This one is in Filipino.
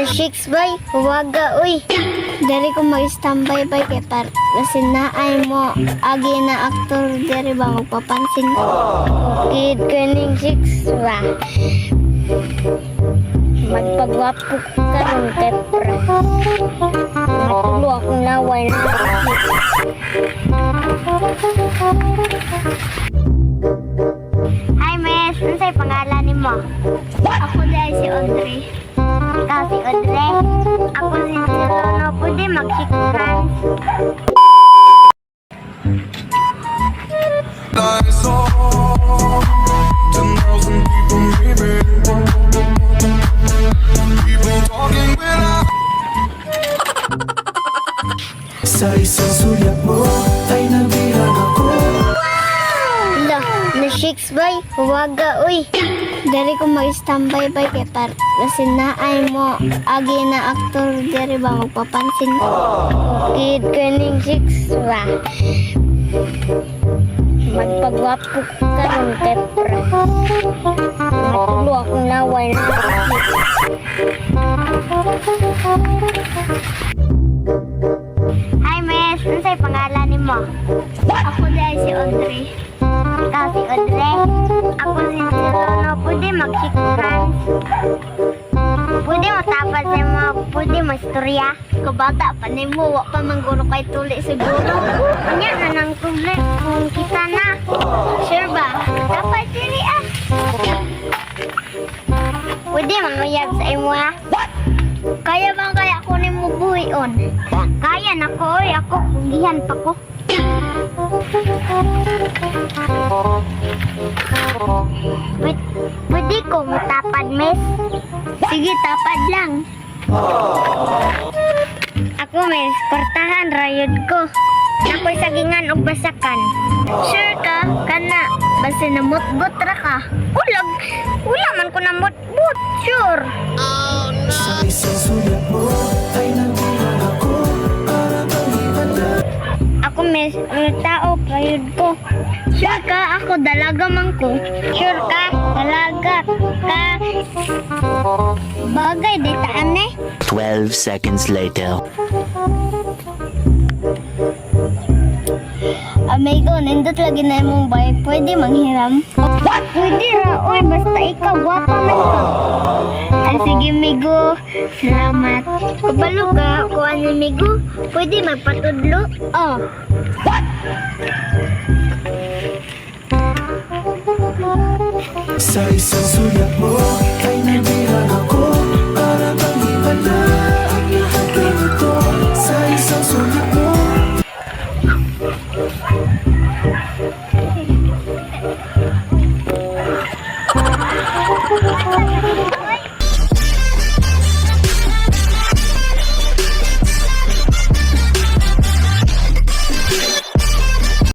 Shakes bay, huwaga uy. Dari ko mag-standby bay kay kasi naay mo agi na aktor dari ba magpapansin ko. Kid kaning Shakes ba. Magpagwapo ka rin kay pra. Matulo akong naway na. Hi miss, ano sa'yo pangalan ni mo? Ako dahil si Audrey. Ikaw si Audrey. Ako si Lono. Pwede mag-shake hands. Sa isang sulyap mo ay nabilang ako. Hala, na Shakes bay, huwaga uy. Dari ko mag-standby bay kay kasi naay mo agi na aktor dari ba magpapansin ko. Kid kaning Shakes ba. Magpagwapo ka rin kay pra. Matulo akong naway na. Hi miss, ano sa'yo pangalan ni mo? Ako dahil si Audrey. Ikaw si Audrey. Ako si Lono. Pwede mag-shake hands. Pwede mo tapad sa mga, pwede mo istorya. Kabata pa na mo, wak pa mangguro kay tuli siguro. Kanya na nang tuli kung kita na. Sure ba? Tapad sili ah. Pwede manguyab sa imo ha. Kaya bang kaya ko ni mo buhion? Kaya na ko, oy. Ako, kugihan pa ko. Pwede ko matapad, miss? Sige, tapad lang. Ako, miss, kortahan, rayod ko. Ako'y sagingan o basakan. Sure ka? Kana, basta namutbot ra ka. Ulag, wala man ko namutbot, sure. Sa isang sulyap mo ay nabilang ako. Para bang himala. Ako, miss, tao, rayod ko. Sure ka? Ako, dalaga man ko. Sure ka? Dalaga ka. Bagay, di taan eh. 12 seconds later. Amigo, nindot lagi na mong bay. Pwede manghiram? Pwede ra, oy. Basta ikaw, gwapa man ka. Ay, sige, migo. Salamat. Kabalo ka, kuha ni migo. Pwede magpatudlo? Oh. Sa isang sulyap mo ay nabilang ako.